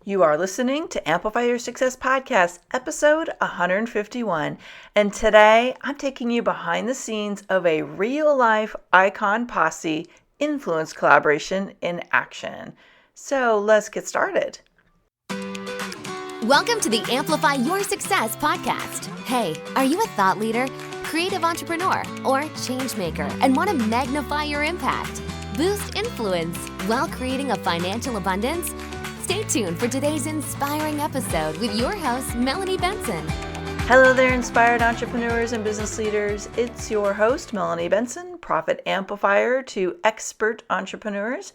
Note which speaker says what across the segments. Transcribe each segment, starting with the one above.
Speaker 1: You are listening to Amplify Your Success Podcast, episode 151. And today I'm taking you behind the scenes of a real-life ICON Posse influence collaboration in action. So let's get started.
Speaker 2: Welcome to the Amplify Your Success Podcast. Hey, are you a thought leader, creative entrepreneur, or change maker and want to magnify your impact, boost influence while creating a financial abundance? Stay tuned for today's inspiring episode with your host, Melanie Benson.
Speaker 1: Hello there, inspired entrepreneurs and business leaders. It's your host, Melanie Benson, profit amplifier to expert entrepreneurs.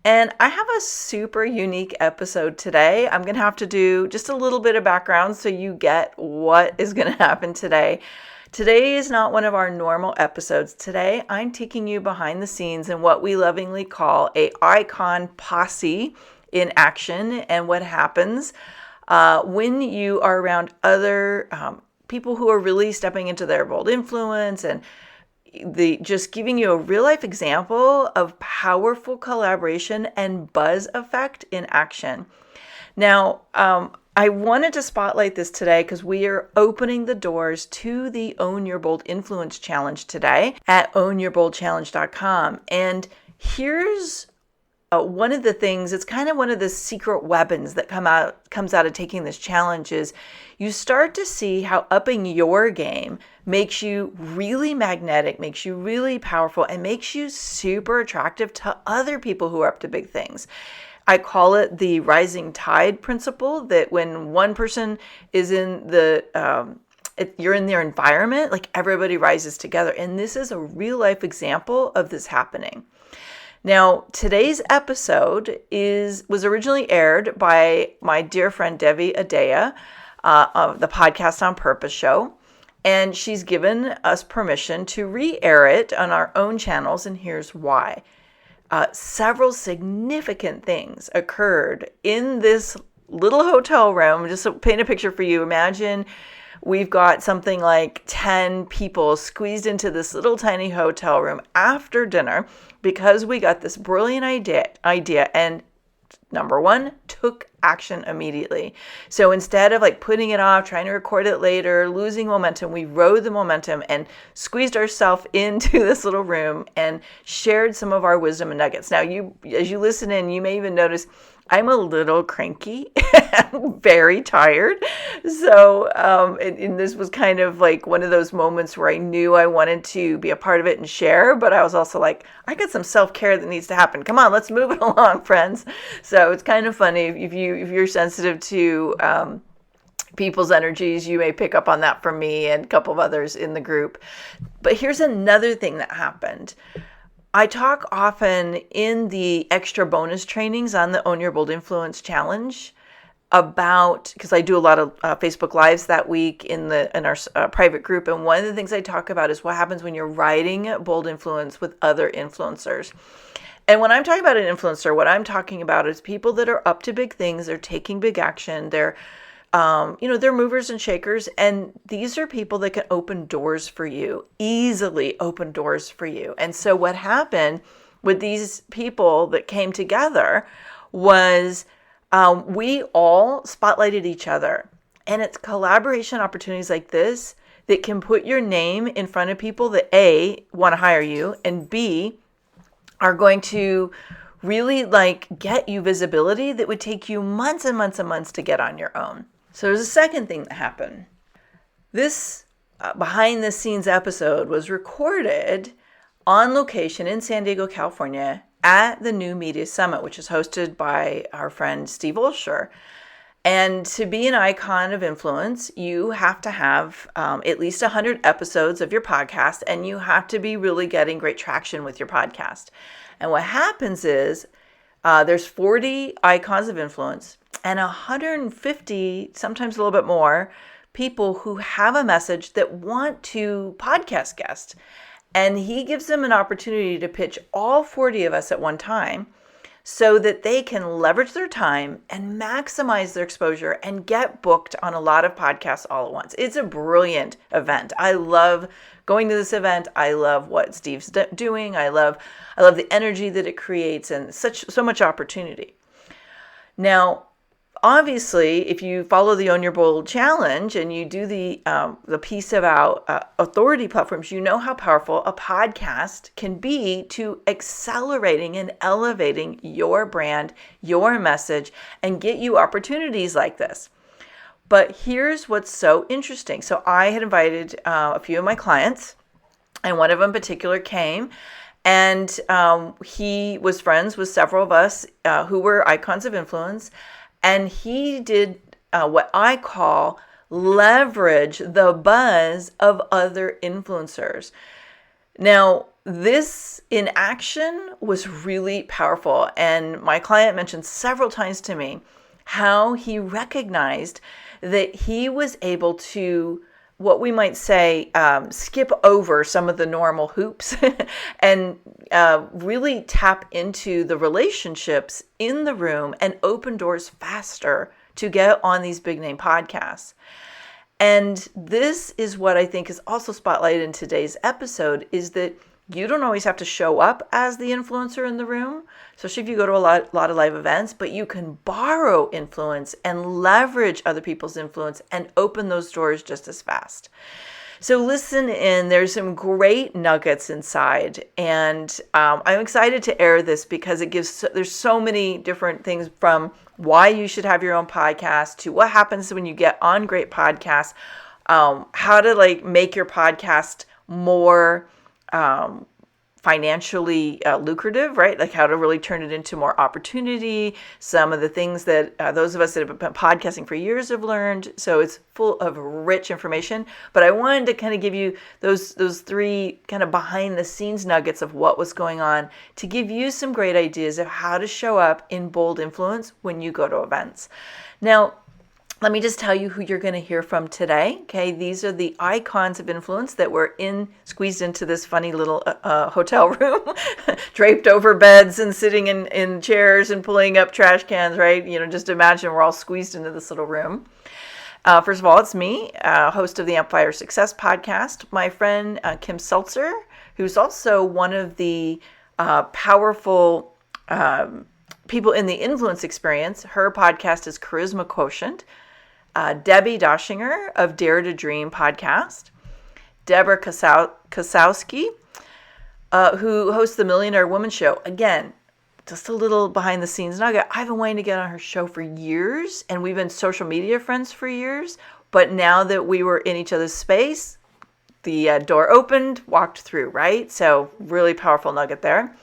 Speaker 1: And I have a super unique episode today. I'm going to have to do just a little bit of background so you get what is going to happen today. Today is not one of our normal episodes. Today, I'm taking you behind the scenes in what we lovingly call a ICON Posse in action, and what happens when you are around other people who are really stepping into their bold influence and just giving you a real life example of powerful collaboration and buzz effect in action. Now, I wanted to spotlight this today because we are opening the doors to the Own Your Bold Influence Challenge today at ownyourboldchallenge.com. And here's one of the things, it's kind of one of the secret weapons that comes out of taking this challenge is you start to see how upping your game makes you really magnetic, makes you really powerful, and makes you super attractive to other people who are up to big things. I call it the rising tide principle, that when one person is in you're in their environment, like everybody rises together. And this is a real life example of this happening. Now, today's episode was originally aired by my dear friend Devi Adea of the Podcast on Purpose show, and she's given us permission to re-air it on our own channels, and here's why. Several significant things occurred in this little hotel room. Just to paint a picture for you, imagine we've got something like 10 people squeezed into this little tiny hotel room after dinner because we got this brilliant idea and number one, took action immediately. So instead of putting it off, trying to record it later, losing momentum, we rode the momentum and squeezed ourselves into this little room and shared some of our wisdom and nuggets. Now, as you listen in, you may even notice I'm a little cranky, very tired. So, and this was kind of like one of those moments where I knew I wanted to be a part of it and share, but I was also like, I got some self-care that needs to happen. Come on, let's move it along, friends. So it's kind of funny if you're sensitive to people's energies, you may pick up on that from me and a couple of others in the group. But here's another thing that happened. I talk often in the extra bonus trainings on the Own Your Bold Influence Challenge because I do a lot of Facebook Lives that week in our private group. And one of the things I talk about is what happens when you're riding bold influence with other influencers. And when I'm talking about an influencer, what I'm talking about is people that are up to big things. They're taking big action. They're movers and shakers, and these are people that can open doors for you, easily open doors for you. And so what happened with these people that came together was we all spotlighted each other. And it's collaboration opportunities like this that can put your name in front of people that A, want to hire you, and B, are going to really get you visibility that would take you months and months and months to get on your own. So there's a second thing that happened. This behind the scenes episode was recorded on location in San Diego, California at the New Media Summit, which is hosted by our friend Steve Olsher. And to be an icon of influence, you have to have at least 100 episodes of your podcast, and you have to be really getting great traction with your podcast. And what happens is there's 40 icons of influence and 150, sometimes a little bit more, people who have a message that want to podcast guest. And he gives them an opportunity to pitch all 40 of us at one time so that they can leverage their time and maximize their exposure and get booked on a lot of podcasts all at once. It's a brilliant event. I love going to this event. I love what Steve's doing. I love the energy that it creates and so much opportunity. Now, obviously, if you follow the Own Your Bold challenge and you do the piece about authority platforms, you know how powerful a podcast can be to accelerating and elevating your brand, your message, and get you opportunities like this. But here's what's so interesting. So I had invited a few of my clients, and one of them in particular came, and he was friends with several of us who were icons of influence. And he did what I call leverage the buzz of other influencers. Now, this in action was really powerful. And my client mentioned several times to me how he recognized that he was able to, what we might say, skip over some of the normal hoops and really tap into the relationships in the room and open doors faster to get on these big name podcasts. And this is what I think is also spotlighted in today's episode, is that you don't always have to show up as the influencer in the room, especially if you go to a lot of live events, but you can borrow influence and leverage other people's influence and open those doors just as fast. So listen in, there's some great nuggets inside, and I'm excited to air this because there's so many different things, from why you should have your own podcast to what happens when you get on great podcasts, how to make your podcast more financially lucrative, right? Like how to really turn it into more opportunity. Some of the things that those of us that have been podcasting for years have learned. So it's full of rich information. But I wanted to kind of give you those three kind of behind the scenes nuggets of what was going on to give you some great ideas of how to show up in bold influence when you go to events. Now, let me just tell you who you're going to hear from today. Okay, these are the icons of influence that were squeezed into this funny little hotel room, draped over beds and sitting in chairs and pulling up trash cans, right? Just imagine we're all squeezed into this little room. First of all, it's me, host of the Amplify Your Success Podcast, my friend Kim Seltzer, who's also one of the powerful people in the influence experience. Her podcast is Charisma Quotient. Debbi Dachinger of Dare to Dream podcast, Debra Kasowski, who hosts the Millionaire Woman Show. Again, just a little behind the scenes nugget. I've been wanting to get on her show for years, and we've been social media friends for years. But now that we were in each other's space, the door opened, walked through, right? So really powerful nugget there.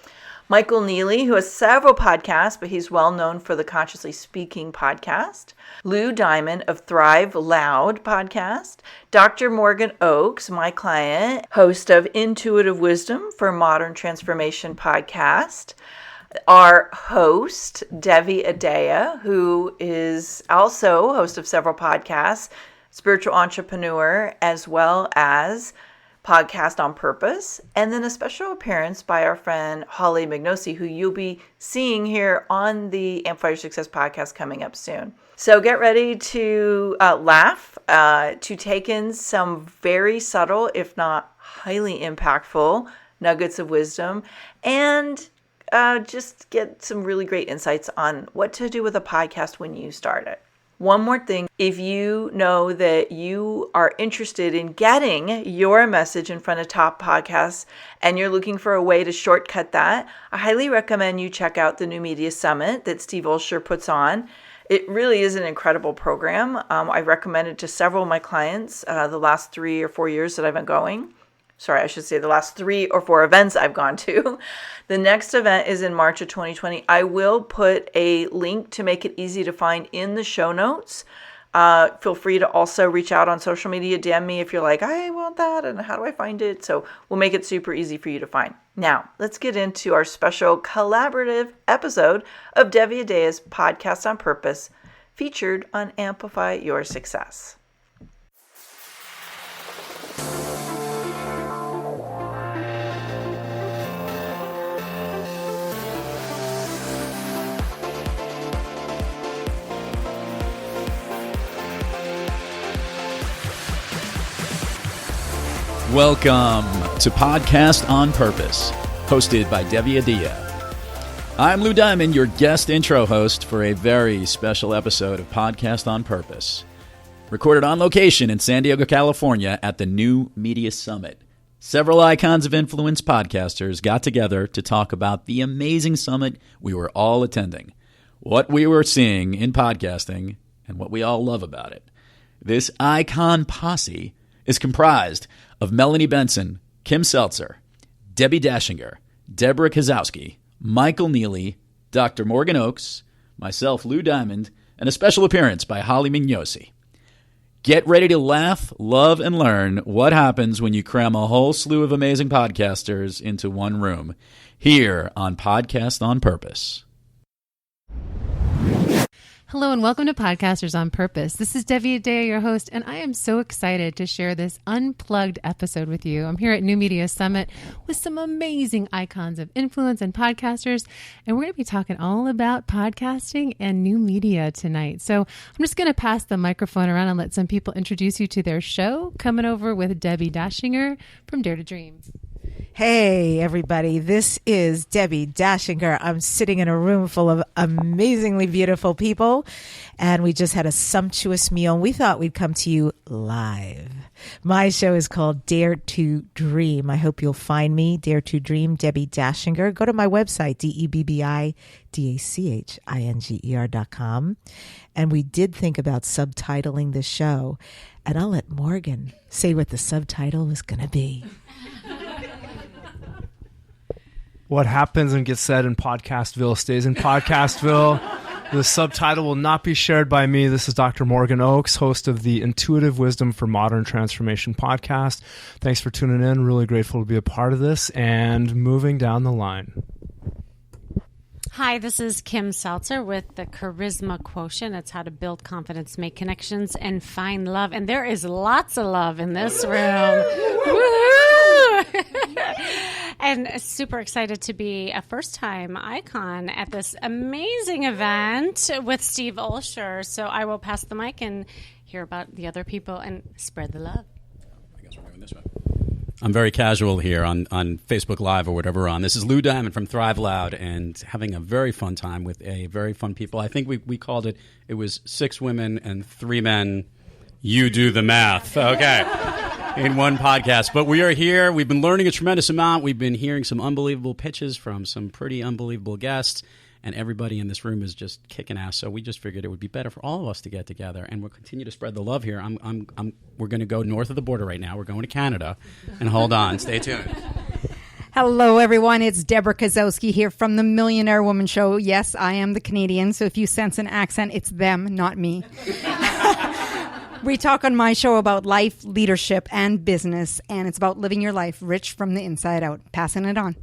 Speaker 1: Michael Neeley, who has several podcasts, but he's well known for the Consciously Speaking podcast. Lou Diamond of Thrive Loud podcast. Dr. Morgan Oakes, my client, host of Intuitive Wisdom for Modern Transformation podcast. Our host, Devi Adea, who is also host of several podcasts, spiritual entrepreneur, as well as podcast on purpose, and then a special appearance by our friend Holley Mignosi, who you'll be seeing here on the Amplify Your Success podcast coming up soon. So get ready to laugh, to take in some very subtle, if not highly impactful nuggets of wisdom, and just get some really great insights on what to do with a podcast when you start it. One more thing, if you know that you are interested in getting your message in front of top podcasts and you're looking for a way to shortcut that, I highly recommend you check out the New Media Summit that Steve Olsher puts on. It really is an incredible program. I recommend it to several of my clients the last 3 or 4 years that I've been going. Sorry, I should say the last 3 or 4 events I've gone to. The next event is in March of 2020. I will put a link to make it easy to find in the show notes. Feel free to also reach out on social media, DM me if you're like, I want that, and how do I find it? So we'll make it super easy for you to find. Now, let's get into our special collaborative episode of Devi Adea's Podcast on Purpose, featured on Amplify Your Success.
Speaker 3: Welcome to Podcast on Purpose, hosted by Devi Adea. I'm Lou Diamond, your guest intro host for a very special episode of Podcast on Purpose. Recorded on location in San Diego, California at the New Media Summit. Several icons of influence podcasters got together to talk about the amazing summit we were all attending, what we were seeing in podcasting, and what we all love about it. This ICON Posse is comprised of Melanie Benson, Kim Seltzer, Debbi Dachinger, Debra Kasowski, Michael Neeley, Dr. Morgan Oakes, myself, Lou Diamond, and a special appearance by Holley Mignosi. Get ready to laugh, love, and learn what happens when you cram a whole slew of amazing podcasters into one room, here on Podcast on Purpose.
Speaker 4: Hello and welcome to Podcasters on Purpose. This is Devi, Adea, your host, and I am so excited to share this unplugged episode with you. I'm here at New Media Summit with some amazing icons of influence and podcasters, and we're going to be talking all about podcasting and new media tonight. So I'm just going to pass the microphone around and let some people introduce you to their show. Coming over with Debbi Dachinger from Dare to Dream.
Speaker 5: Hey, everybody. This is Debbi Dachinger. I'm sitting in a room full of amazingly beautiful people, and we just had a sumptuous meal, and we thought we'd come to you live. My show is called Dare to Dream. I hope you'll find me, Dare to Dream, Debbi Dachinger. Go to my website, DebbiDachinger.com. And we did think about subtitling the show, and I'll let Morgan say what the subtitle was going to be.
Speaker 6: What happens and gets said in Podcastville stays in Podcastville. The subtitle will not be shared by me. This is Dr. Morgan Oakes, host of the Intuitive Wisdom for Modern Transformation podcast. Thanks for tuning in. Really grateful to be a part of this and moving down the line.
Speaker 7: Hi, this is Kim Seltzer with the Charisma Quotient. It's how to build confidence, make connections, and find love. And there is lots of love in this room. Woo-hoo! And super excited to be a first-time icon at this amazing event with Steve Olsher. So I will pass the mic and hear about the other people and spread the love.
Speaker 3: I guess we're going this way. I'm very casual here on Facebook Live or whatever we're on. This is Lou Diamond from Thrive Loud and having a very fun time with a very fun people. I think we called it was 6 women and 3 men. You do the math. Okay. In one podcast. But we are here. We've been learning a tremendous amount. We've been hearing some unbelievable pitches from some pretty unbelievable guests. And everybody in this room is just kicking ass. So we just figured it would be better for all of us to get together, and we'll continue to spread the love here. We're going to go north of the border right now. We're going to Canada, and hold on, stay tuned.
Speaker 8: Hello, everyone. It's Debra Kasowski here from the Millionaire Woman Show. Yes, I am the Canadian, so if you sense an accent, it's them, not me. We talk on my show about life, leadership, and business, and it's about living your life rich from the inside out. Passing it on.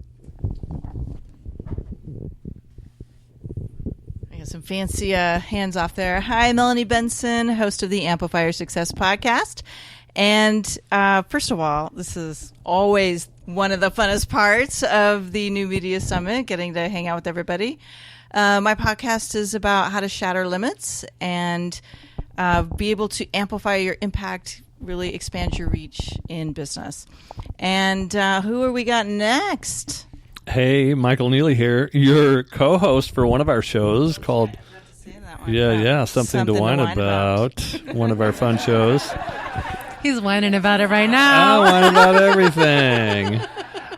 Speaker 1: Some fancy hands off there. Hi, Melanie Benson, host of the Amplify Your Success Podcast. And first of all, this is always one of the funnest parts of the New Media Summit, getting to hang out with everybody. My podcast is about how to shatter limits and be able to amplify your impact, really expand your reach in business. And who are we got next?
Speaker 9: Hey, Michael Neeley here, your co-host for one of our shows called Something to Whine About. One of our fun shows.
Speaker 4: He's whining about it right now.
Speaker 9: I whine about everything.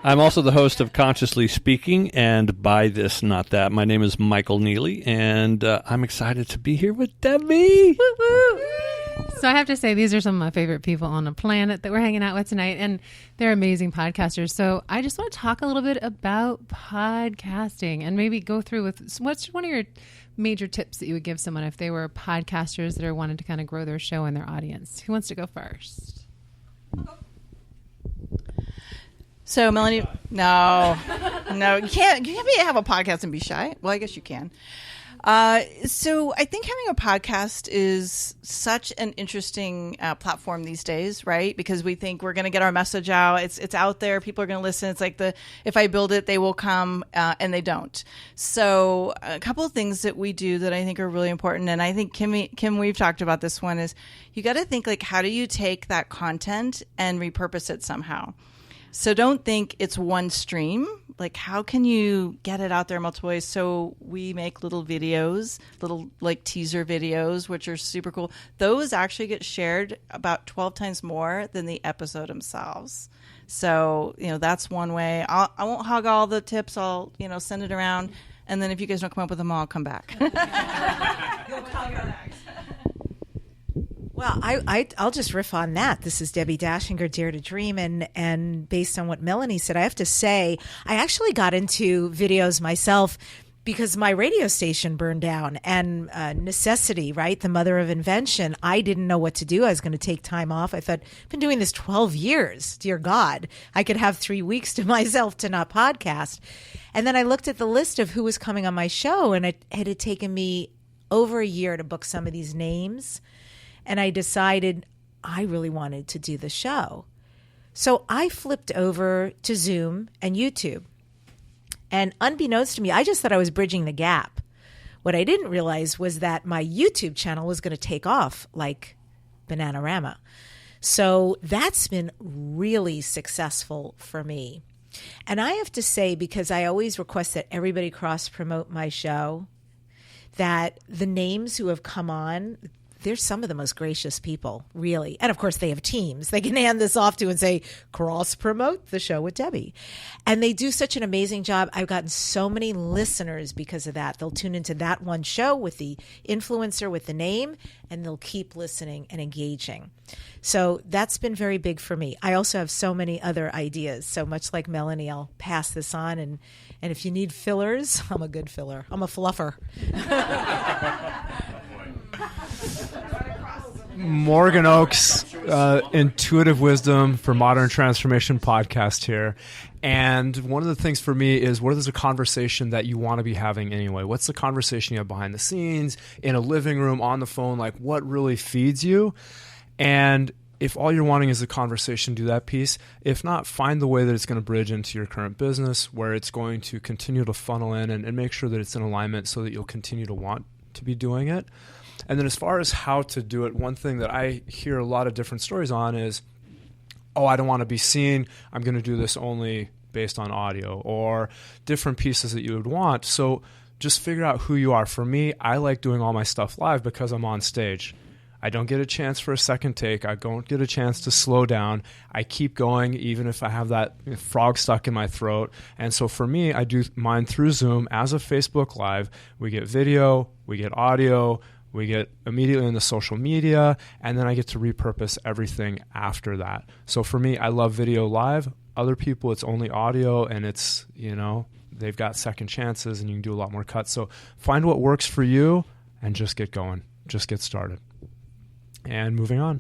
Speaker 9: I'm also the host of Consciously Speaking and Buy This, Not That. My name is Michael Neeley, and I'm excited to be here with Debbi.
Speaker 4: Woo-woo. So I have to say, these are some of my favorite people on the planet that we're hanging out with tonight, and they're amazing podcasters. So I just want to talk a little bit about podcasting and maybe go through with what's one of your major tips that you would give someone if they were podcasters that are wanting to kind of grow their show and their audience. Who wants to go first?
Speaker 1: So Melanie, no, you can't have a podcast and be shy. Well, I guess you can. So I think having a podcast is such an interesting platform these days, right? Because we think we're going to get our message out. It's out there. People are going to listen. It's like if I build it, they will come, and they don't. So a couple of things that we do that I think are really important, and I think Kim, we've talked about this one, is you got to think like, how do you take that content and repurpose it somehow? So don't think it's one stream like, how can you get it out there in multiple ways? So we make little videos, little like teaser videos, which are super cool. Those actually get shared about 12 times more than the episode themselves. So, that's one way. I won't hog all the tips. I'll, send it around. And then if you guys don't come up with them all, I'll come back. You'll come back.
Speaker 5: Well, I'll just riff on that. This is Debbie Dachinger, Dare to Dream. And based on what Melanie said, I have to say, I actually got into videos myself because my radio station burned down, and necessity, right? The mother of invention. I didn't know what to do. I was going to take time off. I thought, I've been doing this 12 years. Dear God, I could have 3 weeks to myself to not podcast. And then I looked at the list of who was coming on my show, and it had taken me over a year to book some of these names. And I decided I really wanted to do the show. So I flipped over to Zoom and YouTube. And unbeknownst to me, I just thought I was bridging the gap. What I didn't realize was that my YouTube channel was going to take off like Bananarama. So that's been really successful for me. And I have to say, because I always request that everybody cross-promote my show, that the names who have come on, they're some of the most gracious people, really. And of course, they have teams they can hand this off to and say, cross-promote the show with Debbie. And they do such an amazing job. I've gotten so many listeners because of that. They'll tune into that one show with the influencer with the name, and they'll keep listening and engaging. So that's been very big for me. I also have so many other ideas. So much like Melanie, I'll pass this on. And if you need fillers, I'm a good filler. I'm a fluffer.
Speaker 6: Morgan Oakes, Intuitive Wisdom for Modern Transformation podcast here. And one of the things for me is, what is a conversation that you want to be having anyway? What's the conversation you have behind the scenes, in a living room, on the phone? Like, what really feeds you? And if all you're wanting is a conversation, do that piece. If not, find the way that it's going to bridge into your current business, where it's going to continue to funnel in, and make sure that it's in alignment so that you'll continue to want to be doing it. And then as far as how to do it, one thing that I hear a lot of different stories on is, I don't want to be seen. I'm going to do this only based on audio, or different pieces that you would want. So just figure out who you are. For me, I like doing all my stuff live because I'm on stage. I don't get a chance for a second take. I don't get a chance to slow down. I keep going even if I have that frog stuck in my throat. And so for me, I do mine through Zoom as a Facebook Live. We get video, we get audio, we get immediately in the social media, and then I get to repurpose everything after that. So for me, I love video live. Other people, it's only audio, and it's, they've got second chances, and you can do a lot more cuts. So find what works for you and just get going. Just get started. And moving on.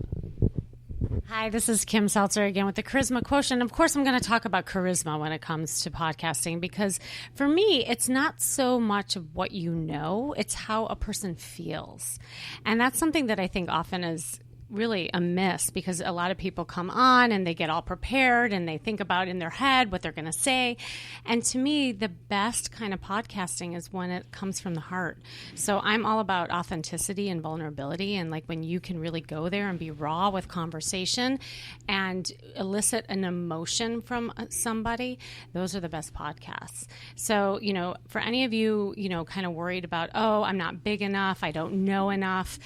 Speaker 7: Hi, this is Kim Seltzer again with the Charisma Quotient. Of course, I'm going to talk about charisma when it comes to podcasting, because for me, it's not so much of what you know, it's how a person feels. And that's something that I think often is really a miss, because a lot of people come on and they get all prepared and they think about in their head what they're going to say. And to me, the best kind of podcasting is when it comes from the heart. So I'm all about authenticity and vulnerability, and like when you can really go there and be raw with conversation and elicit an emotion from somebody, those are the best podcasts. So, for any of you, kind of worried about, I'm not big enough, I don't know enough,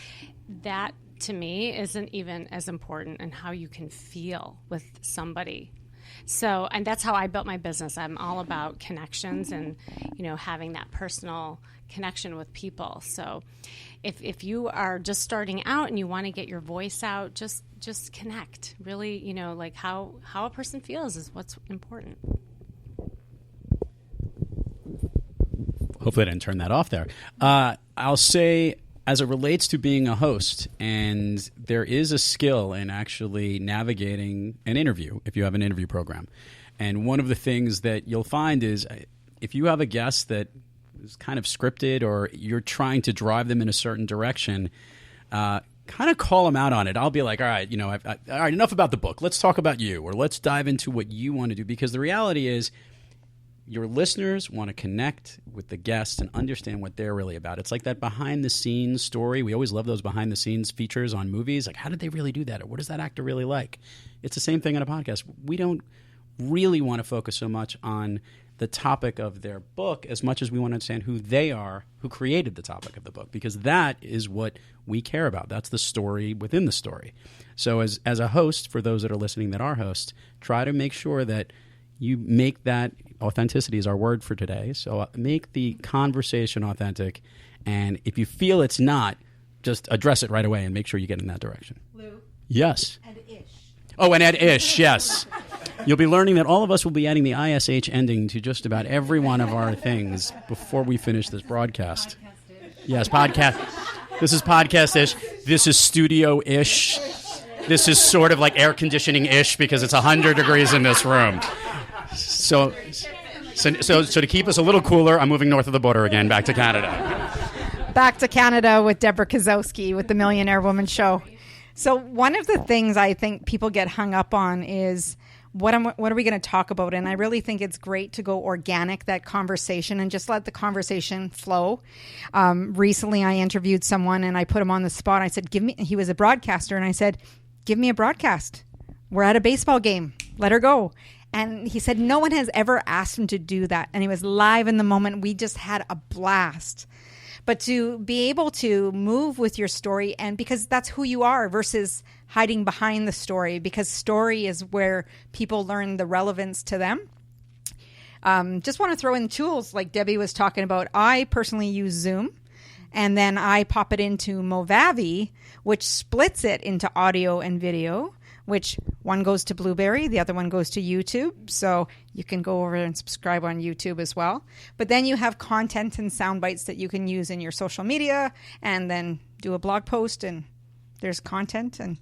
Speaker 7: that to me isn't even as important in how you can feel with somebody. So, and that's how I built my business. I'm all about connections and, having that personal connection with people. So if you are just starting out and you want to get your voice out, just connect. Really, like how a person feels is what's important.
Speaker 3: Hopefully I didn't turn that off there. I'll say, as it relates to being a host, and there is a skill in actually navigating an interview if you have an interview program. And one of the things that you'll find is, if you have a guest that is kind of scripted, or you're trying to drive them in a certain direction, kind of call them out on it. I'll be like, all right, all right, enough about the book. Let's talk about you, or let's dive into what you want to do. Because the reality is, your listeners want to connect with the guests and understand what they're really about. It's like that behind-the-scenes story. We always love those behind-the-scenes features on movies. Like, how did they really do that? Or what is that actor really like? It's the same thing on a podcast. We don't really want to focus so much on
Speaker 10: the topic of their book as much as we want to understand who they are, who created the topic of the book, because that is what we care about. That's the story within the story. So as a host, for those that are listening that are hosts, try to make sure that you make that authenticity is our word for today. So make the conversation authentic. And if you feel it's not, just address it right away and make sure you get in that direction.
Speaker 5: Lou?
Speaker 10: Yes.
Speaker 5: And ish.
Speaker 10: Oh, and add ish, yes. You'll be learning that all of us will be adding the ISH ending to just about every one of our things before we finish this broadcast. Yes, podcast. This is podcast-ish. This is studio-ish. This is sort of like air conditioning-ish because it's 100 degrees in this room. So to keep us a little cooler, I'm moving north of the border again, back to Canada.
Speaker 8: Back to Canada with Debra Kasowski with the Millionaire Woman Show. So one of the things I think people get hung up on is what are we going to talk about? And I really think it's great to go organic, that conversation, and just let the conversation flow. Recently, I interviewed someone and I put him on the spot. I said, he was a broadcaster, and I said, give me a broadcast. We're at a baseball game. Let her go. And he said, no one has ever asked him to do that. And he was live in the moment. We just had a blast. But to be able to move with your story, and because that's who you are versus hiding behind the story, because story is where people learn the relevance to them. Just want to throw in tools like Debbie was talking about. I personally use Zoom, and then I pop it into Movavi, which splits it into audio and video, which one goes to Blueberry, the other one goes to YouTube. So you can go over and subscribe on YouTube as well. But then you have content and sound bites that you can use in your social media, and then do a blog post, and there's content, and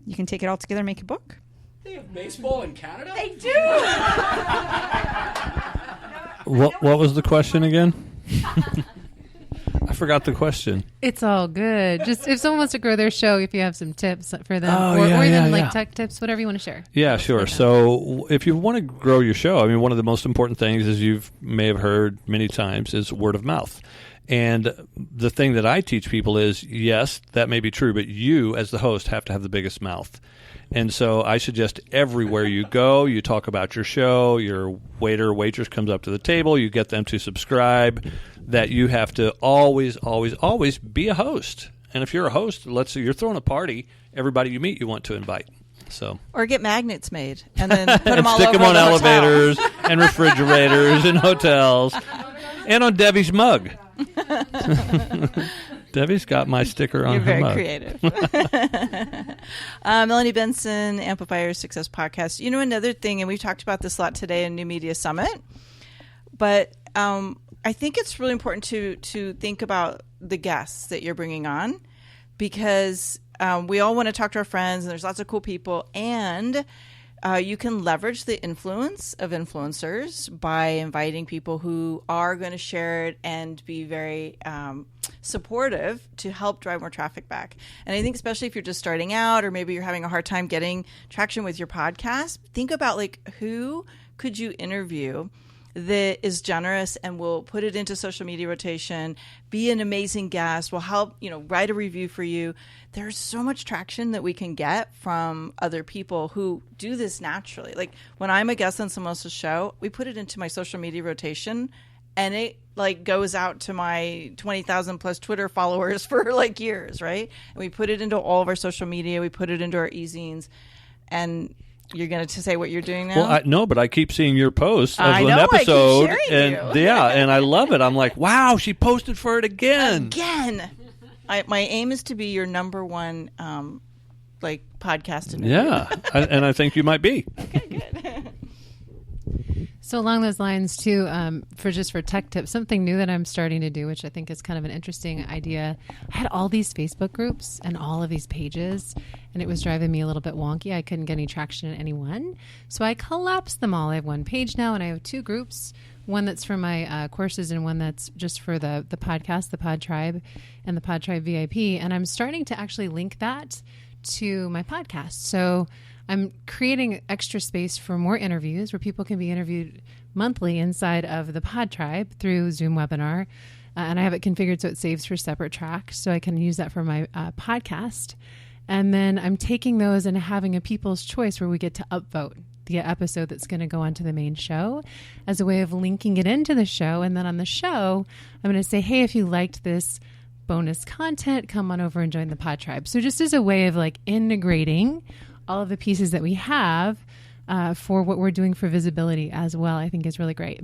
Speaker 8: you can take it all together and make a book.
Speaker 10: They have baseball in Canada?
Speaker 5: They do!
Speaker 9: What was the question again? I forgot the question.
Speaker 4: It's all good. Just if someone wants to grow their show, if you have some tips for them, or even like tech tips, whatever you want to share.
Speaker 9: Yeah, sure. So if you want to grow your show, I mean, one of the most important things, as you may have heard many times, is word of mouth. And the thing that I teach people is, yes, that may be true, but you as the host have to have the biggest mouth. And so I suggest everywhere you go, you talk about your show, your waiter or waitress comes up to the table, you get them to subscribe, that you have to always, always, always be a host. And if you're a host, let's say you're throwing a party, everybody you meet you want to invite. So,
Speaker 1: or get magnets made and then put them all
Speaker 9: stick
Speaker 1: over
Speaker 9: them on
Speaker 1: the
Speaker 9: elevators and refrigerators and hotels and on Debbie's mug. Debbie's got my sticker on
Speaker 1: You're
Speaker 9: her mug.
Speaker 1: very creative. Melanie, Benson, Amplify Your Success Podcast. You know, another thing, and we've talked about this a lot today in New Media Summit, but I think it's really important to think about the guests that you're bringing on, because we all want to talk to our friends, and there's lots of cool people, and you can leverage the influence of influencers by inviting people who are going to share it and be very supportive to help drive more traffic back. And I think especially if you're just starting out, or maybe you're having a hard time getting traction with your podcast, think about like, who could you interview that is generous and will put it into social media rotation, be an amazing guest, will help, write a review for you. There's so much traction that we can get from other people who do this naturally. Like when I'm a guest on someone else's show, we put it into my social media rotation, and it like goes out to my 20,000 plus Twitter followers for like years, right? And we put it into all of our social media. We put it into our e-zines, and you're going to say what you're doing now?
Speaker 9: Well, no, but I keep seeing your posts of an
Speaker 1: I
Speaker 9: episode,
Speaker 1: keep
Speaker 9: and
Speaker 1: you.
Speaker 9: and I love it. I'm like, wow, she posted for it again.
Speaker 1: My aim is to be your number one, podcast interview.
Speaker 9: Yeah, and I think you might be.
Speaker 1: Okay, good.
Speaker 4: So along those lines too, for tech tips, something new that I'm starting to do, which I think is kind of an interesting idea. I had all these Facebook groups and all of these pages, and it was driving me a little bit wonky. I couldn't get any traction in any one. So I collapsed them all. I have one page now, and I have two groups, one that's for my courses and one that's just for the podcast, the Pod Tribe and the Pod Tribe VIP. And I'm starting to actually link that to my podcast. So I'm creating extra space for more interviews where people can be interviewed monthly inside of the Pod Tribe through Zoom webinar. And I have it configured so it saves for separate tracks, so I can use that for my podcast. And then I'm taking those and having a people's choice where we get to upvote. the episode that's going to go onto the main show as a way of linking it into the show. And then on the show, I'm going to say, hey, if you liked this bonus content, come on over and join the Pod Tribe. So just as a way of like integrating all of the pieces that we have for what we're doing for visibility as well, I think is really great.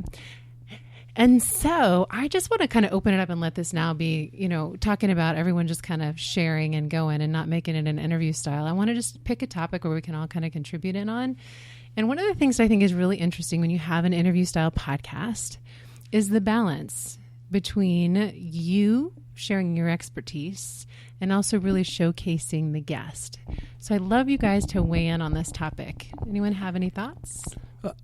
Speaker 4: And so I just want to kind of open it up and let this now be, you know, talking about everyone just kind of sharing and going and not making it an interview style. I want to just pick a topic where we can all kind of contribute in on. And one of the things I think is really interesting when you have an interview style podcast is the balance between you sharing your expertise and also really showcasing the guest. So I'd love you guys to weigh in on this topic. Anyone have any thoughts?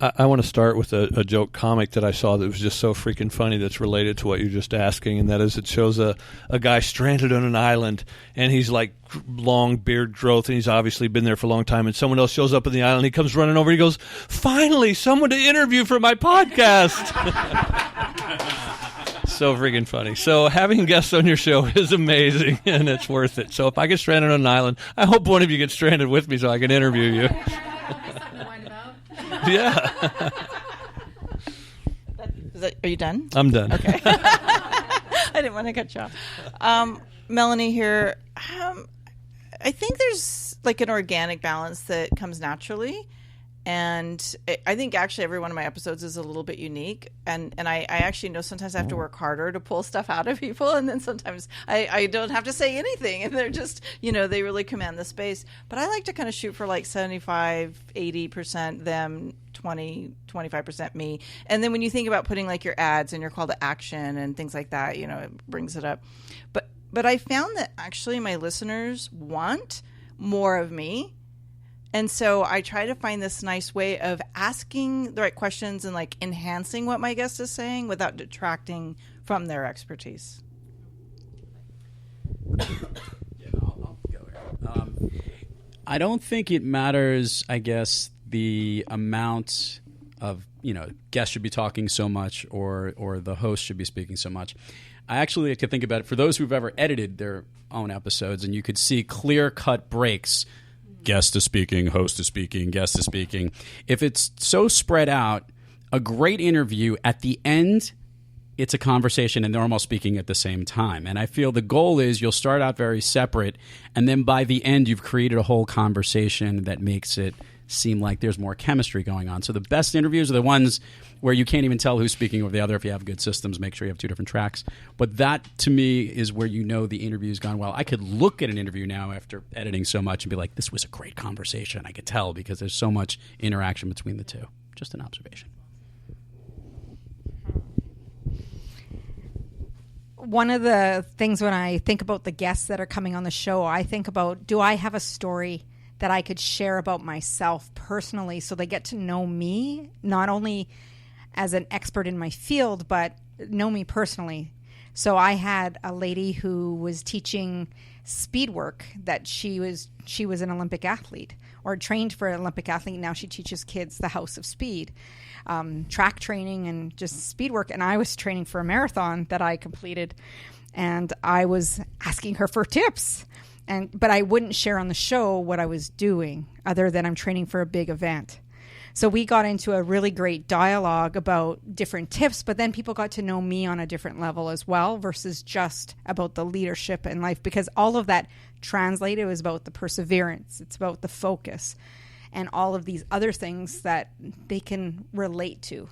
Speaker 9: I want to start with a joke comic that I saw that was just so freaking funny that's related to what you're just asking, and that is it shows a guy stranded on an island, and he's like long beard growth, and he's obviously been there for a long time, and someone else shows up on the island, he comes running over, he goes, finally, someone to interview for my podcast. So freaking funny. So having guests on your show is amazing, and it's worth it. So if I get stranded on an island, I hope one of you gets stranded with me so I can interview you. Yeah.
Speaker 1: Are you done?
Speaker 9: I'm done.
Speaker 1: Okay. I didn't want to cut you off. Melanie here. I think there's like an organic balance that comes naturally. And I think actually every one of my episodes is a little bit unique. And I actually know sometimes I have to work harder to pull stuff out of people. And then sometimes I don't have to say anything. And they're just, you know, they really command the space. But I like to kind of shoot for like 75, 80% them, 20, 25% me. And then when you think about putting like your ads and your call to action and things like that, you know, it brings it up. But I found that actually my listeners want more of me. And so I try to find this nice way of asking the right questions and like enhancing what my guest is saying without detracting from their expertise.
Speaker 10: I'll go here. I don't think it matters, I guess, the amount of, you know, guests should be talking so much or the host should be speaking so much. I actually like to think about it for those who've ever edited their own episodes, and you could see clear-cut breaks. Guest is speaking, host is speaking, guest is speaking. If it's so spread out, a great interview, at the end, it's a conversation and they're almost speaking at the same time. And I feel the goal is you'll start out very separate, and then by the end, you've created a whole conversation that makes it seem like there's more chemistry going on. So the best interviews are the ones where you can't even tell who's speaking over the other. If you have good systems, make sure you have two different tracks. But that, to me, is where you know the interview's gone well. I could look at an interview now after editing so much and be like, this was a great conversation. I could tell because there's so much interaction between the two. Just an observation.
Speaker 8: One of the things when I think about the guests that are coming on the show, I think about, do I have a story that I could share about myself personally so they get to know me, not only as an expert in my field, but know me personally. So I had a lady who was teaching speed work, that she was an Olympic athlete or trained for an Olympic athlete. Now she teaches kids the House of Speed, track training and just speed work. And I was training for a marathon that I completed, and I was asking her for tips. But I wouldn't share on the show what I was doing other than I'm training for a big event. So we got into a really great dialogue about different tips, but then people got to know me on a different level as well versus just about the leadership in life, because all of that translated was about the perseverance. It's about the focus and all of these other things that they can relate to.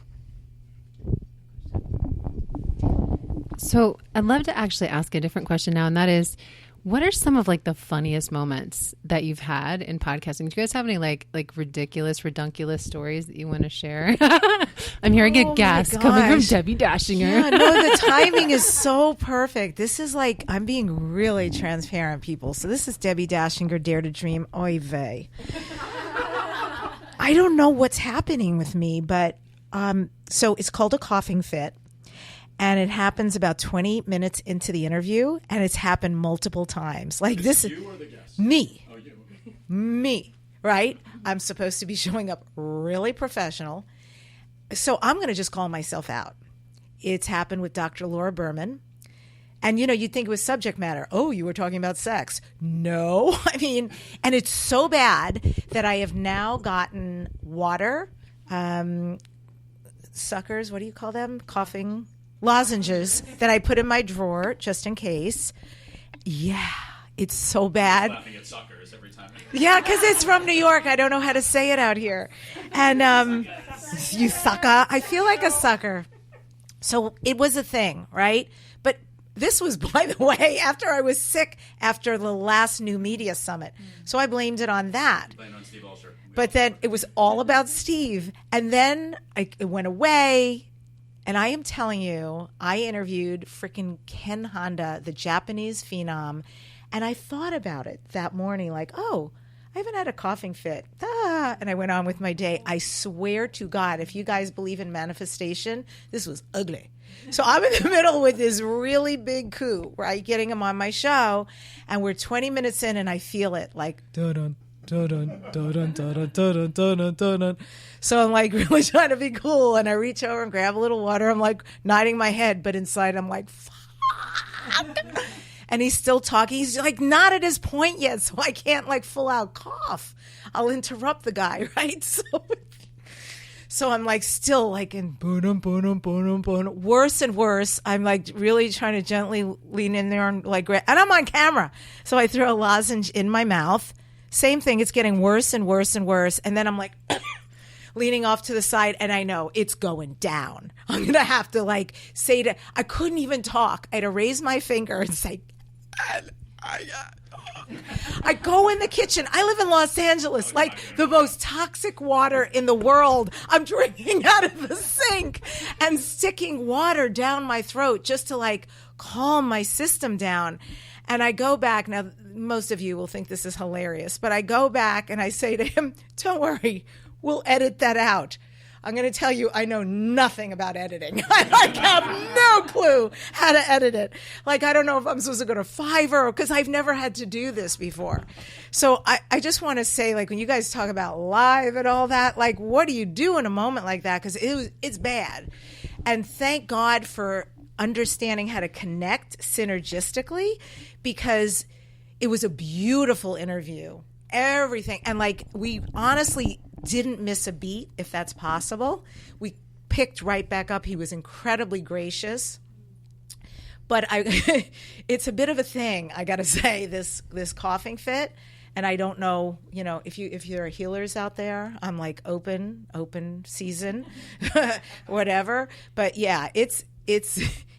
Speaker 4: So I'd love to actually ask a different question now, and that is, what are some of like the funniest moments that you've had in podcasting? Do you guys have any like ridiculous, redunculous stories that you want to share? I'm hearing a gasp coming from Debbi Dachinger.
Speaker 5: Yeah, no, the timing is so perfect. This is like, I'm being really transparent, people. So this is Debbi Dachinger, Dare to Dream. Oy vey. I don't know what's happening with me, but so it's called a coughing fit. And it happens about 20 minutes into the interview, and it's happened multiple times. Like this is you or the guest? Me. Oh, you. Me, right? I'm supposed to be showing up really professional. So I'm going to just call myself out. It's happened with Dr. Laura Berman. And, you'd think it was subject matter. Oh, you were talking about sex. No. I mean, and it's so bad that I have now gotten water, suckers, what do you call them? Coughing lozenges that I put in my drawer just in case. Yeah, it's so bad.
Speaker 3: I'm laughing at suckers every time.
Speaker 5: Yeah, because it's from New York. I don't know how to say it out here. And you sucker. I feel like a sucker. So it was a thing, right? But this was, by the way, after I was sick after the last New Media Summit. So I blamed it on that.
Speaker 3: Blame on Steve Ulster.
Speaker 5: But then it was all about Steve. And then it went away. And I am telling you, I interviewed freaking Ken Honda, the Japanese phenom. And I thought about it that morning, like, oh, I haven't had a coughing fit. And I went on with my day. I swear to God, if you guys believe in manifestation, this was ugly. So I'm in the middle with this really big coup, right? Getting him on my show. And we're 20 minutes in and I feel it like, dun-dun, dun-dun, dun-dun, dun-dun, dun-dun, dun-dun, dun-dun. So I'm like really trying to be cool. And I reach over and grab a little water. I'm like nodding my head, but inside I'm like, fuck. And he's still talking. He's like not at his point yet, so I can't like full out cough. I'll interrupt the guy, right? So I'm like still like in boom, boom, boom, boom. Worse and worse. I'm like really trying to gently lean in there and like, and I'm on camera. So I throw a lozenge in my mouth. Same thing. It's getting worse and worse and worse. And then I'm like leaning off to the side, and I know it's going down. I'm going to have to like say to, I couldn't even talk. I had to raise my finger and say, I go in the kitchen. I live in Los Angeles, like the most toxic water in the world. I'm drinking out of the sink and sticking water down my throat just to like calm my system down. And I go back. Now, most of you will think this is hilarious, but I go back and I say to him, don't worry, we'll edit that out. I'm going to tell you, I know nothing about editing. I have no clue how to edit it. Like, I don't know if I'm supposed to go to Fiverr because I've never had to do this before. So I just want to say, like, when you guys talk about live and all that, like, what do you do in a moment like that? Because it's bad. And thank God for understanding how to connect synergistically, because it was a beautiful interview. Everything. And, like, we honestly didn't miss a beat, if that's possible. We picked right back up. He was incredibly gracious. But it's a bit of a thing, I got to say, this coughing fit. And I don't know, if there are healers out there, I'm like open season, whatever. But yeah, it'd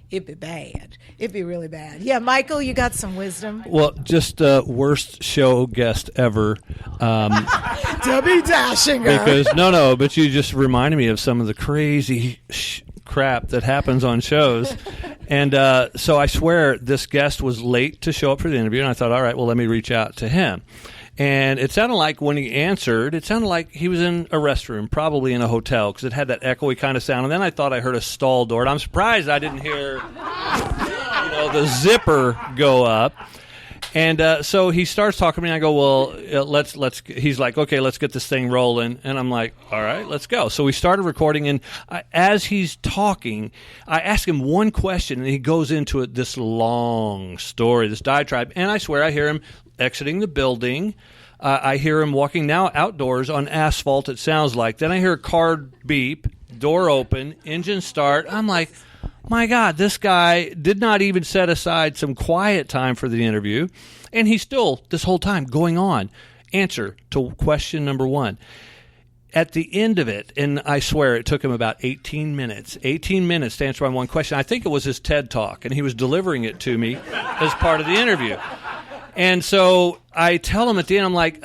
Speaker 5: be bad. It'd be really bad. Yeah, Michael, you got some wisdom.
Speaker 9: Well, just worst show guest ever.
Speaker 5: Debbi Dachinger.
Speaker 9: Because but you just reminded me of some of the crazy crap that happens on shows. And so I swear this guest was late to show up for the interview, and I thought, all right, well, let me reach out to him. And it sounded like when he answered, it sounded like he was in a restroom, probably in a hotel, because it had that echoey kind of sound. And then I thought I heard a stall door. And I'm surprised I didn't hear the zipper go up. And so he starts talking to me, and I go, well, let's. He's like, okay, let's get this thing rolling. And I'm like, all right, let's go. So we started recording, and as he's talking, I ask him one question, and he goes into this long story, this diatribe. And I swear I hear him exiting the building. I hear him walking now outdoors on asphalt, it sounds like. Then I hear a car beep, door open, engine start. I'm like, my God, this guy did not even set aside some quiet time for the interview. And he's still, this whole time, going on. Answer to question number one. At the end of it, and I swear it took him about 18 minutes to answer my one question. I think it was his TED Talk, and he was delivering it to me as part of the interview. And so I tell him at the end, I'm like,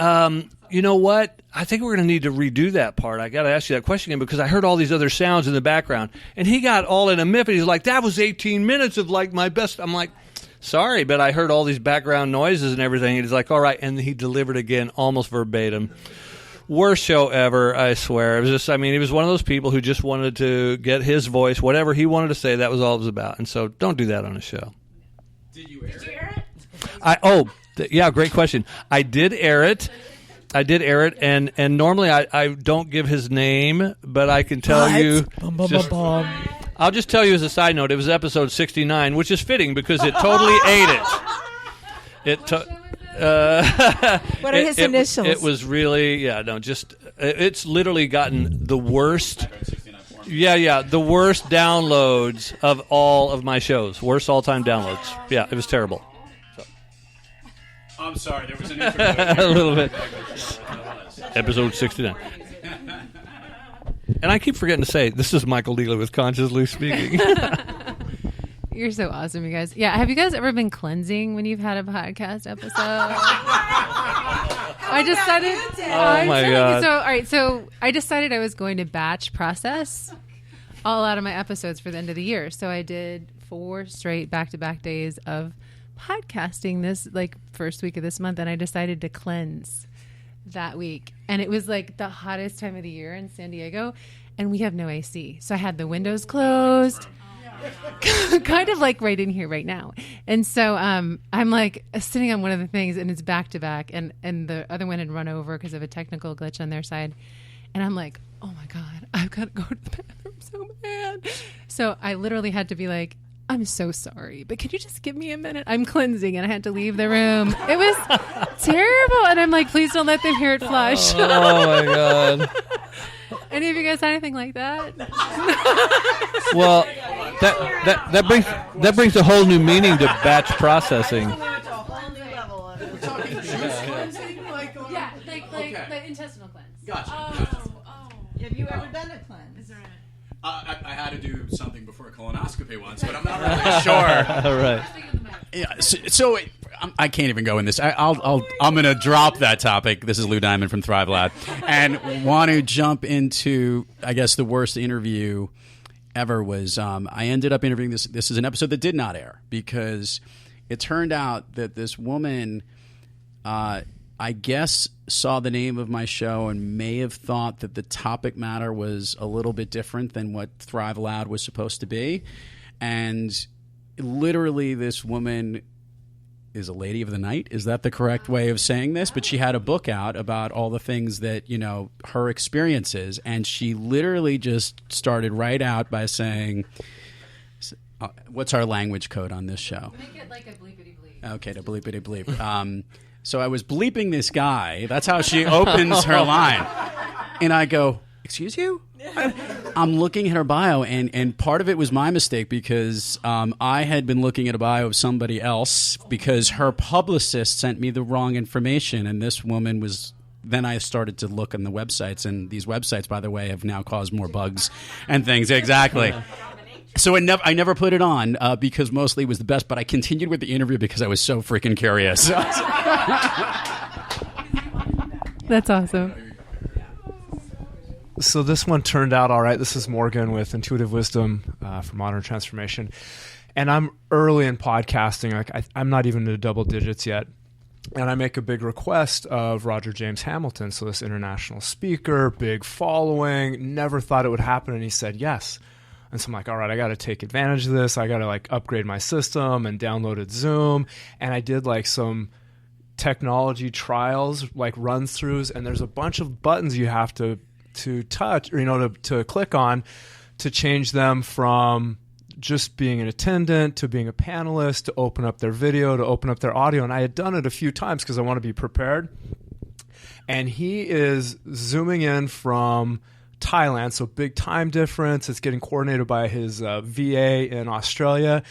Speaker 9: you know what? I think we're going to need to redo that part. I got to ask you that question again because I heard all these other sounds in the background. And he got all in a miff. And he's like, that was 18 minutes of like my best. I'm like, sorry, but I heard all these background noises and everything. And he's like, all right. And he delivered again, almost verbatim. Worst show ever, I swear. It was just, he was one of those people who just wanted to get his voice, whatever he wanted to say, that was all it was about. And so don't do that on a show.
Speaker 3: Did you air it?
Speaker 9: Yeah, great question. I did air it, and normally I don't give his name, but I can tell you. I'll just tell you as a side note, it was episode 69, which is fitting because it totally ate it.
Speaker 5: What are his initials?
Speaker 9: It was really, it's literally gotten the worst. The worst downloads of all of my shows. Worst all-time downloads. Yeah, it was terrible. So.
Speaker 10: I'm sorry, there was an interlude.
Speaker 9: A little bit. Episode 69. And I keep forgetting to say, this is Michael Neeley with Consciously Speaking.
Speaker 4: You're so awesome, you guys. Yeah, have you guys ever been cleansing when you've had a podcast episode? I decided.
Speaker 9: Oh my God.
Speaker 4: So, all right. So I decided I was going to batch process all out of my episodes for the end of the year. So I did 4 straight back-to-back days of podcasting this first week of this month, and I decided to cleanse that week. And it was like the hottest time of the year in San Diego, and we have no AC. So I had the windows closed. Kind of like right in here right now. And so I'm like sitting on one of the things, and it's back to back, and the other one had run over because of a technical glitch on their side. And I'm like, oh my God, I've got to go to the bathroom so bad. So I literally had to be like, I'm so sorry, but can you just give me a minute? I'm cleansing, and I had to leave the room. It was terrible. And I'm like, please don't let them hear it flush.
Speaker 9: Oh my God.
Speaker 4: Any of you guys had anything like that?
Speaker 9: Well, that brings a whole new meaning to batch processing.
Speaker 4: Yeah, like intestinal cleanse.
Speaker 10: Gotcha.
Speaker 5: Have you ever done a cleanse?
Speaker 10: I had to do something before a colonoscopy once, but I'm not really sure.
Speaker 9: All right.
Speaker 10: Yeah. So I can't even go in this. I'm going to drop that topic. This is Lou Diamond from Thrive Lab, and want to jump into, I guess, the worst interview ever was. I ended up interviewing this. This is an episode that did not air because it turned out that this woman, I guess, saw the name of my show and may have thought that the topic matter was a little bit different than what Thrive Loud was supposed to be. And literally this woman is a lady of the night. Is that the correct way of saying this? But she had a book out about all the things that, her experiences. And she literally just started right out by saying, what's our language code on this show?
Speaker 4: Make it like a bleepity bleep.
Speaker 10: Okay, to bleepity bleep. So I was bleeping this guy. That's how she opens her line. And I go, excuse you? I'm looking at her bio, and part of it was my mistake because I had been looking at a bio of somebody else because her publicist sent me the wrong information, and this woman was... Then I started to look on the websites, and these websites, by the way, have now caused more bugs and things. Exactly. So I never put it on because mostly it was the best, but I continued with the interview because I was so freaking curious.
Speaker 4: That's awesome.
Speaker 6: So this one turned out all right. This is Morgan with Intuitive Wisdom for Modern Transformation. And I'm early in podcasting. I'm not even in double digits yet. And I make a big request of Roger James Hamilton. So this international speaker, big following, never thought it would happen. And he said yes. And so I'm like, all right, I got to take advantage of this. I got to upgrade my system, and downloaded Zoom. And I did some technology trials, runs throughs. And there's a bunch of buttons you have to touch, or to click on to change them from just being an attendant to being a panelist, to open up their video, to open up their audio. And I had done it a few times because I want to be prepared. And he is zooming in from Thailand, so big time difference. It's getting coordinated by his VA in Australia,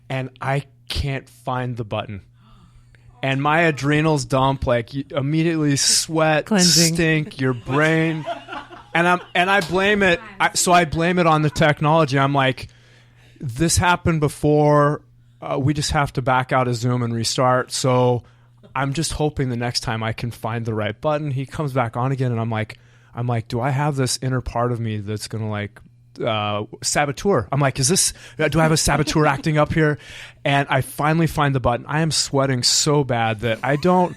Speaker 6: and I can't find the button. And my adrenals dump, immediately sweat,
Speaker 4: Cleansing.
Speaker 6: stink, your brain. And I blame it. I blame it on the technology. I'm like, this happened before. We just have to back out of Zoom and restart. So I'm just hoping the next time I can find the right button. He comes back on again, and I'm like, do I have this inner part of me that's gonna saboteur? I'm like, do I have a saboteur acting up here? And I finally find the button. I am sweating so bad that I don't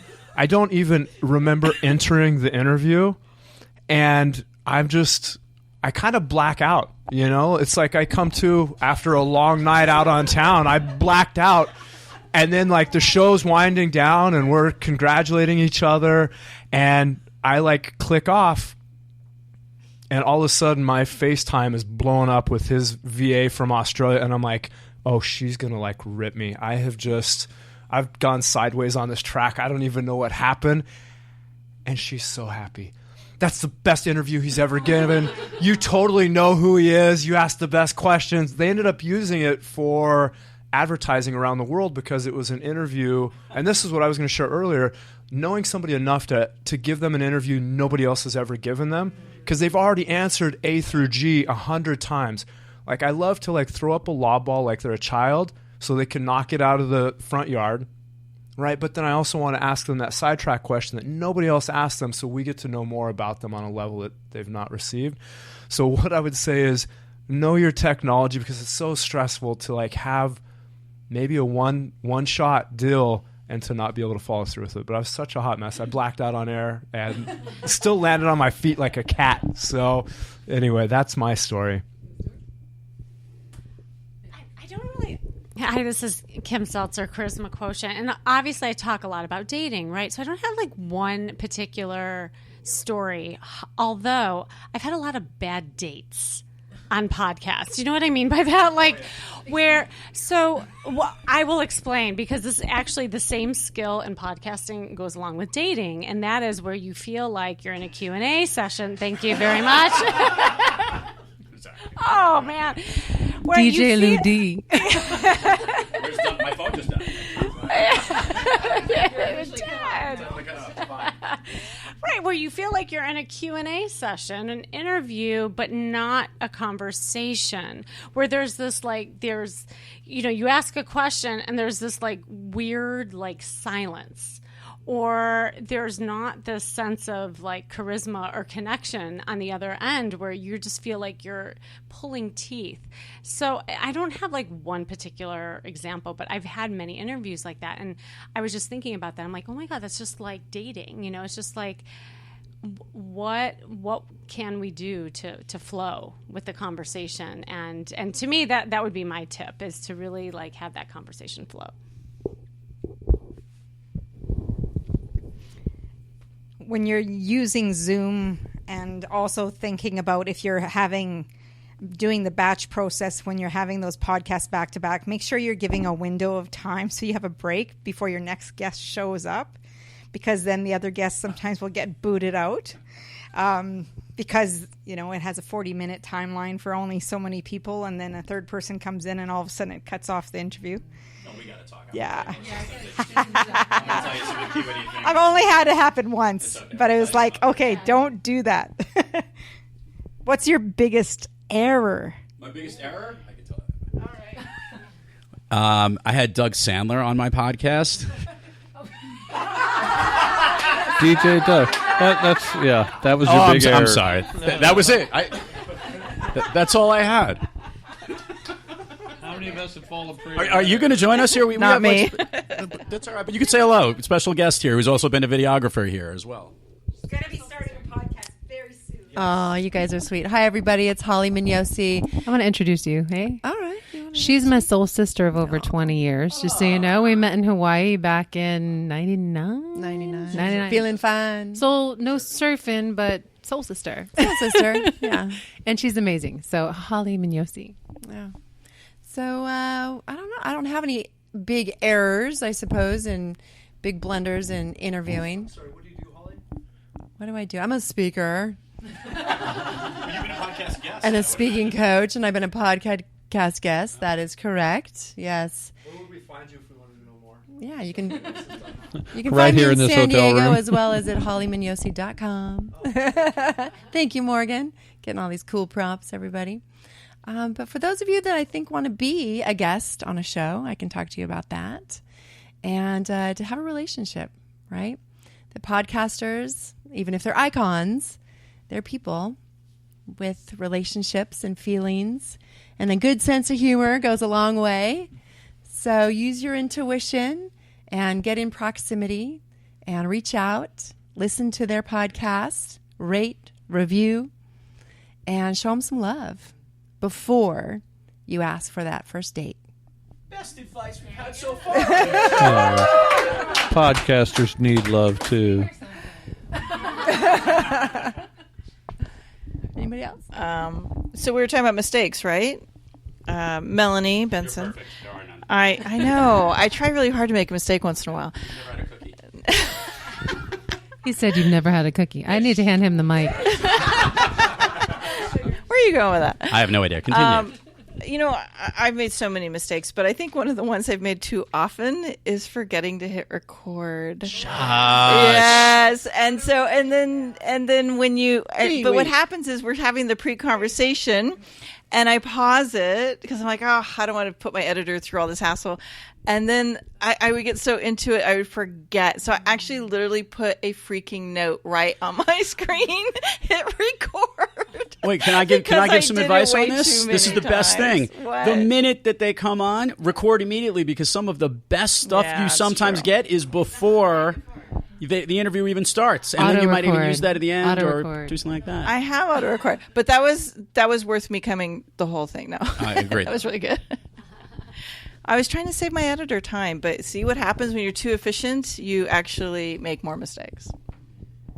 Speaker 6: even remember entering the interview, and I kind of black out. It's like I come to after a long night out on town. I blacked out, and then the show's winding down, and we're congratulating each other, and I click off. And all of a sudden, my FaceTime is blowing up with his VA from Australia. And I'm like, oh, she's going to like rip me. I've gone sideways on this track. I don't even know what happened. And she's so happy. That's the best interview he's ever given. You totally know who he is. You asked the best questions. They ended up using it for advertising around the world because it was an interview. And this is what I was going to share earlier. Knowing somebody enough to give them an interview nobody else has ever given them, because they've already answered A through G 100 times. Like, I love to like throw up a lob ball like they're a child so they can knock it out of the front yard, right? But then I also want to ask them that sidetrack question that nobody else asked them, so we get to know more about them on a level that they've not received. So what I would say is know your technology, because it's so stressful to like have maybe a one-shot deal and to not be able to follow through with it. But I was such a hot mess. I blacked out on air and still landed on my feet like a cat. So anyway, that's my story.
Speaker 7: I don't really... Hi, this is Kim Seltzer, Charisma Quotient. And obviously I talk a lot about dating, right? So I don't have like one particular story, although I've had a lot of bad dates on podcasts. You know what I mean by that? Like I will explain, because this is actually the same skill in podcasting goes along with dating. And that is where you feel like you're in a Q&A session. Thank you very much. Oh, man. Where
Speaker 4: DJ Lou D.
Speaker 3: My phone just died.
Speaker 7: Right, where you feel like you're in a Q&A session, an interview, but not a conversation, where there's this you ask a question and there's this like weird like silence, or there's not this sense of like charisma or connection on the other end, where you just feel like you're pulling teeth. So I don't have like one particular example, but I've had many interviews like that. And I was just thinking about that. I'm like, oh my God, that's just like dating. You know, it's just like, what can we do to flow with the conversation? And to me, that would be my tip, is to really like have that conversation flow.
Speaker 8: When you're using Zoom, and also thinking about if you're doing the batch process, when you're having those podcasts back to back, make sure you're giving a window of time so you have a break before your next guest shows up, because then the other guests sometimes will get booted out, because it has a 40-minute timeline for only so many people, and then a third person comes in and all of a sudden it cuts off the interview.
Speaker 3: No, we got to talk.
Speaker 8: Yeah.
Speaker 3: I've
Speaker 8: only had it happen once, but it was like, okay, don't do that. What's your biggest error?
Speaker 3: My biggest error? I can tell that. All right. I had Doug Sandler on my podcast.
Speaker 9: DJ Doug. That was your big error.
Speaker 3: I'm sorry. That was it. That's all I had.
Speaker 9: How many of us have fallen prey?
Speaker 3: Are you going to join us here?
Speaker 1: Not me.
Speaker 3: That's all right. But you could say hello. Special guest here who's also been a videographer here as well.
Speaker 8: She's going to be starting a podcast very soon.
Speaker 11: Oh, you guys are sweet. Hi, everybody. It's Holley Mignosi.
Speaker 4: I want to introduce you. Hey.
Speaker 11: All right.
Speaker 4: She's my soul sister of over 20 years. Just so you know, we met in Hawaii back in 99.
Speaker 11: Feeling fine.
Speaker 4: Soul, no surfing, but soul sister.
Speaker 11: Soul sister. Yeah.
Speaker 4: And she's amazing. So, Holley Mignosi.
Speaker 11: Yeah. So, I don't know. I don't have any big errors, I suppose, and big blunders in interviewing.
Speaker 6: Sorry, what do you do, Holley?
Speaker 11: What do I do? I'm a speaker.
Speaker 3: You've been a podcast guest.
Speaker 11: And a speaking coach, and I've been a podcast guest. That is correct. Yes.
Speaker 6: Where would we find you if we wanted to know more?
Speaker 11: Yeah, you can
Speaker 9: Right
Speaker 11: find
Speaker 9: here
Speaker 11: me
Speaker 9: in this
Speaker 11: San
Speaker 9: hotel
Speaker 11: Diego
Speaker 9: room.
Speaker 11: as well as at hollymignosi.com. Thank you, Morgan. Getting all these cool props, everybody. But for those of you that I think want to be a guest on a show, I can talk to you about that. And to have a relationship, right? The podcasters, even if they're icons, they're people with relationships and feelings. And a good sense of humor goes a long way. So use your intuition and get in proximity and reach out, listen to their podcast, rate, review, and show them some love before you ask for that first date.
Speaker 3: Best advice we've had so far.
Speaker 9: Podcasters need love too.
Speaker 11: Anybody Anybody else?
Speaker 1: So we were talking about mistakes, right? Melanie, Benson. I know. I try really hard to make a mistake once in a while.
Speaker 10: Never had a cookie.
Speaker 4: He said you've never had a cookie. I need to hand him the mic.
Speaker 1: Where are you going with that?
Speaker 10: I have no idea. Continue.
Speaker 1: I've made so many mistakes, but I think one of the ones I've made too often is forgetting to hit record. Yes, and then when you, what happens is we're having the pre-conversation, and I pause it because I'm like, oh, I don't want to put my editor through all this hassle. And then I would get so into it, I would forget. So I actually literally put a freaking note right on my screen, hit record.
Speaker 10: Wait, can I give some advice on this? This is the best thing.
Speaker 1: What?
Speaker 10: The minute that they come on, record immediately, because some of the best stuff you sometimes get is before the interview even starts, and then you might even use that at the end or do something like that.
Speaker 1: I have auto record, but that was worth me coming the whole thing. No,
Speaker 10: I agree.
Speaker 1: That was really good. I was trying to save my editor time, but see what happens when you're too efficient? You actually make more mistakes.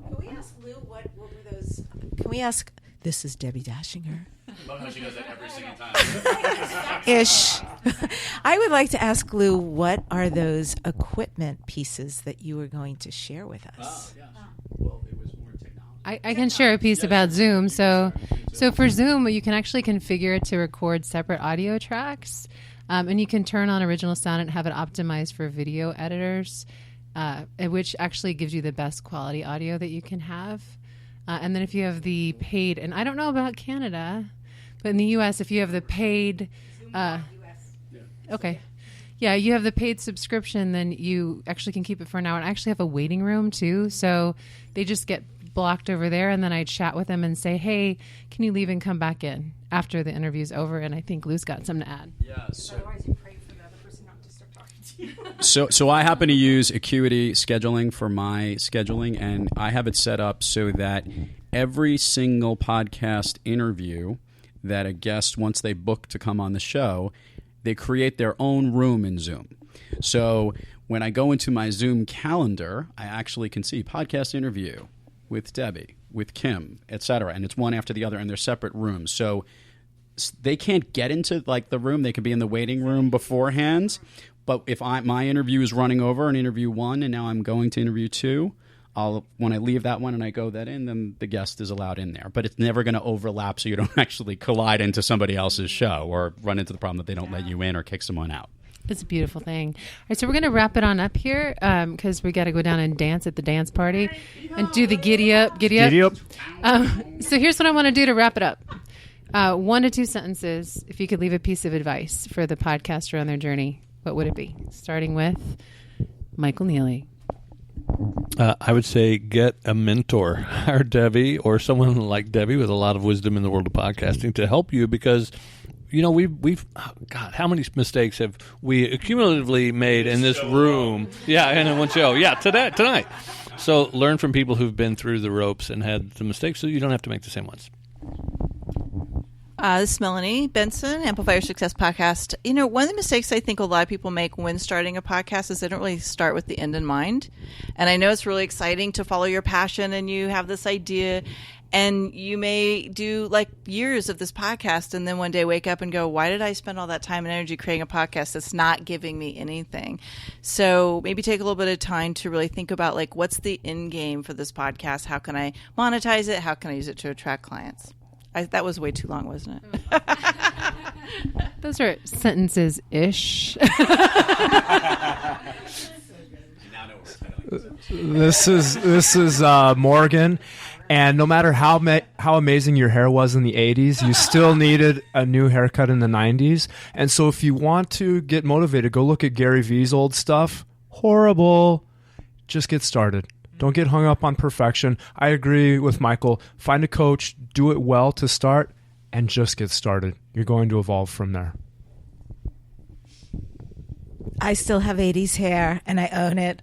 Speaker 5: Can we ask Lou what were those? Can we ask? This is Debbie Dachinger.
Speaker 10: I love how she does that every single time.
Speaker 5: Ish. I would like to ask Lou, what are those equipment pieces that you were going to share with us?
Speaker 10: Well, it was more technology.
Speaker 4: I can share a piece about Zoom. So for Zoom, you can actually configure it to record separate audio tracks. And you can turn on original sound and have it optimized for video editors, which actually gives you the best quality audio that you can have. And then if you have the paid, and I don't know about Canada, but in the U.S., if you have the paid, okay. Yeah, you have the paid subscription, then you actually can keep it for an hour. And I actually have a waiting room, too. So they just get blocked over there, and then I chat with them and say, hey, can you leave and come back in after the interview's over? And I think Lou's got something to add.
Speaker 10: Yeah. So I happen to use Acuity scheduling for my scheduling, and I have it set up so that every single podcast interview that a guest, once they book to come on the show, they create their own room in Zoom. So when I go into my Zoom calendar, I actually can see podcast interview with Debbi, with Kim, etc., and it's one after the other, and they're separate rooms. So they can't get into like the room; they could be in the waiting room beforehand. But if my interview is running over in interview 1, and now I'm going to interview 2, when I leave that one and I go that in, then the guest is allowed in there. But it's never going to overlap, so you don't actually collide into somebody else's show or run into the problem that they don't let you in or kick someone out.
Speaker 4: It's a beautiful thing. All right, so we're going to wrap it on up here because we got to go down and dance at the dance party and do the giddy up.
Speaker 6: Giddy up.
Speaker 4: So here's what I want to do to wrap it up. 1 to 2 sentences, if you could leave a piece of advice for the podcaster on their journey, what would it be? Starting with Michael Neeley.
Speaker 9: I would say get a mentor, or Devi, or someone like Devi with a lot of wisdom in the world of podcasting to help you, because we've God, how many mistakes have we accumulatively made in this room? Yeah, and in one show. Yeah, tonight. So learn from people who've been through the ropes and had the mistakes, so you don't have to make the same ones.
Speaker 1: This is Melanie, Benson, Amplify Your Success Podcast. One of the mistakes I think a lot of people make when starting a podcast is they don't really start with the end in mind. And I know it's really exciting to follow your passion, and you have this idea, and you may do like years of this podcast, and then one day wake up and go, why did I spend all that time and energy creating a podcast that's not giving me anything? So maybe take a little bit of time to really think about like, what's the end game for this podcast? How can I monetize it? How can I use it to attract clients? That was way too long, wasn't it?
Speaker 4: Those are sentences-ish.
Speaker 6: This is Morgan, and no matter how amazing your hair was in the 80s, you still needed a new haircut in the 90s. And so if you want to get motivated, go look at Gary Vee's old stuff. Horrible. Just get started. Don't get hung up on perfection. I agree with Michael. Find a coach, do it well to start, and just get started. You're going to evolve from there.
Speaker 5: I still have 80s hair, and I own it.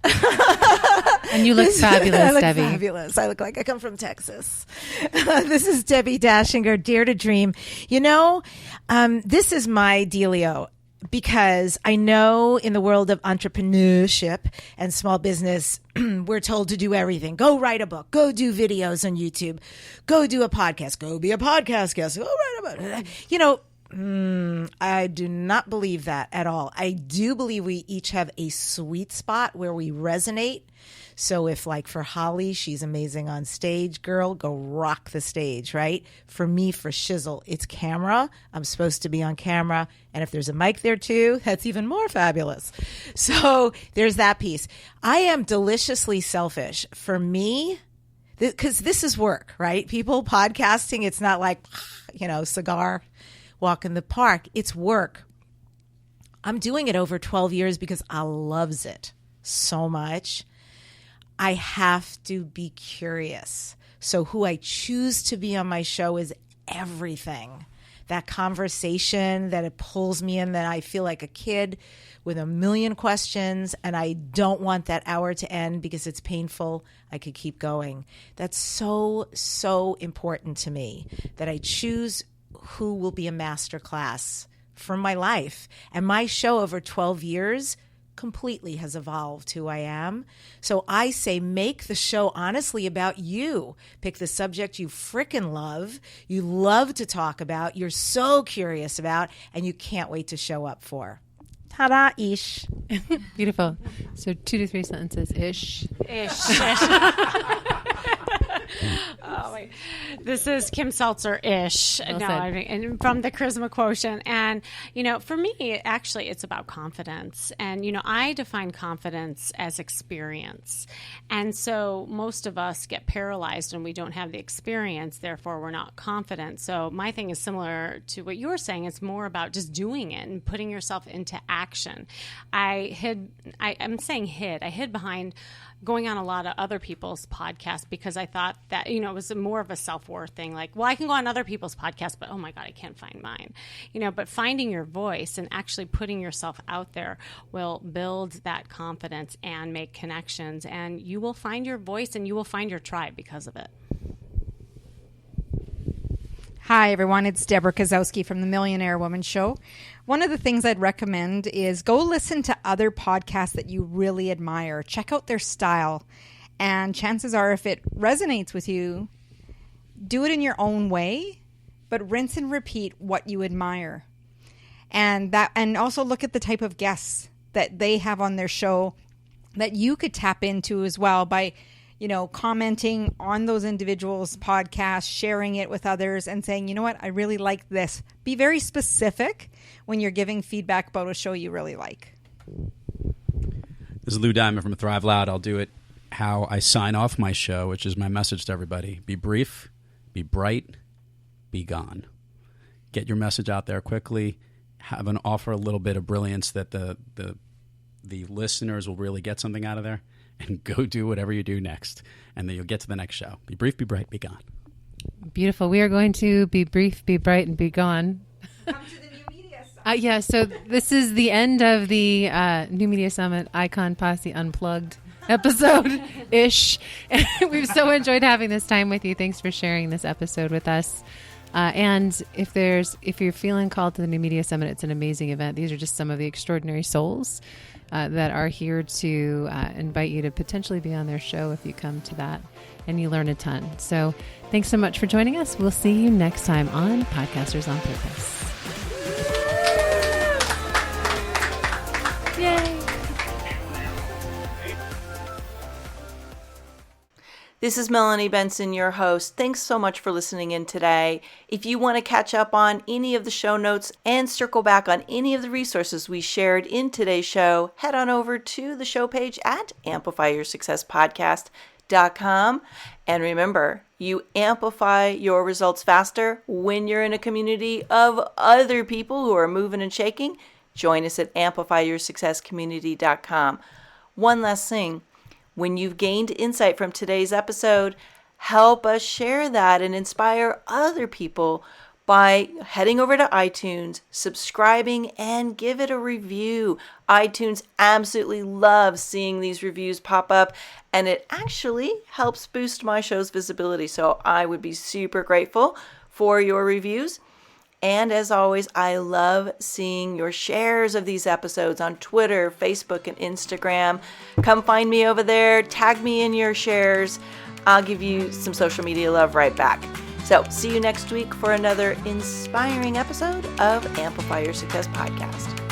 Speaker 4: And you look fabulous,
Speaker 5: I look
Speaker 4: Debbie.
Speaker 5: Fabulous. I look like I come from Texas. This is Debbie Dachinger, Dare to Dream. This is my dealio. because I know in the world of entrepreneurship and small business, we're told to do everything. Go write a book, go do videos on YouTube, go do a podcast, go be a podcast guest, go write a book. You know, I do not believe that at all. I do believe we each have a sweet spot where we resonate. So if, like, for Holley, she's amazing on stage, girl, go rock the stage, right? For me, for shizzle, it's camera. I'm supposed to be on camera. And if there's a mic there too, that's even more fabulous. So there's that piece. I am deliciously selfish. For me, because this is work, right? People podcasting, it's not like, you know, cigar, walk in the park. It's work. I'm doing it over 12 years because I loves it so much. I have to be curious. So who I choose to be on my show is everything. That conversation that it pulls me in, that I feel like a kid with a million questions, and I don't want that hour to end because it's painful. I could keep going. That's so, so important to me, that I choose who will be a master class for my life. And my show over 12 years completely has evolved who I am. So I say, make the show honestly about you. Pick the subject you frickin' love, you love to talk about, you're so curious about, and you can't wait to show up for. Ta-da, ish.
Speaker 4: Beautiful. So 2 to 3 sentences, ish.
Speaker 7: Oh, wait. This is Kim Seltzer-ish.
Speaker 4: Well
Speaker 7: no,
Speaker 4: said.
Speaker 7: I mean, and from the Charisma Quotient. And, you know, for me, actually, it's about confidence. And, you know, I define confidence as experience. And so most of us get paralyzed and we don't have the experience. Therefore, we're not confident. So my thing is similar to what you were saying. It's more about just doing it and putting yourself into action. I hid behind going on a lot of other people's podcasts because I thought that, you know, it was more of a self-worth thing. Like, well, I can go on other people's podcasts, but oh my God, I can't find mine. You know, but finding your voice and actually putting yourself out there will build that confidence and make connections, and you will find your voice and you will find your tribe because of it.
Speaker 8: Hi, everyone. It's Debra Kasowski from the Millionaire Woman Show. One of the things I'd recommend is go listen to other podcasts that you really admire. Check out their style. And chances are, if it resonates with you, do it in your own way, but rinse and repeat what you admire. And also look at the type of guests that they have on their show that you could tap into as well by, you know, commenting on those individuals' podcasts, sharing it with others, and saying, you know what, I really like this. Be very specific when you're giving feedback about a show you really like.
Speaker 10: This is Lou Diamond from Thrive Loud. I'll do it how I sign off my show, which is my message to everybody. Be brief, be bright, be gone. Get your message out there quickly. Offer a little bit of brilliance that the listeners will really get something out of there. And go do whatever you do next. And then you'll get to the next show. Be brief, be bright, be gone.
Speaker 4: Beautiful. We are going to be brief, be bright, and be gone.
Speaker 8: Come to the New Media Summit.
Speaker 4: Yeah, so this is the end of the New Media Summit ICON Posse Unplugged episode-ish. We've so enjoyed having this time with you. Thanks for sharing this episode with us. And if you're feeling called to the New Media Summit, it's an amazing event. These are just some of the extraordinary souls that are here to invite you to potentially be on their show if you come to that, and you learn a ton. So thanks so much for joining us. We'll see you next time on Podcasters on Purpose. Yay!
Speaker 1: This is Melanie Benson, your host. Thanks so much for listening in today. If you want to catch up on any of the show notes and circle back on any of the resources we shared in today's show, head on over to the show page at amplifyyoursuccesspodcast.com. And remember, you amplify your results faster when you're in a community of other people who are moving and shaking. Join us at amplifyyoursuccesscommunity.com. One last thing. When you've gained insight from today's episode, help us share that and inspire other people by heading over to iTunes, subscribing, and give it a review. iTunes absolutely loves seeing these reviews pop up, and it actually helps boost my show's visibility. So I would be super grateful for your reviews. And as always, I love seeing your shares of these episodes on Twitter, Facebook, and Instagram. Come find me over there. Tag me in your shares. I'll give you some social media love right back. So see you next week for another inspiring episode of Amplify Your Success Podcast.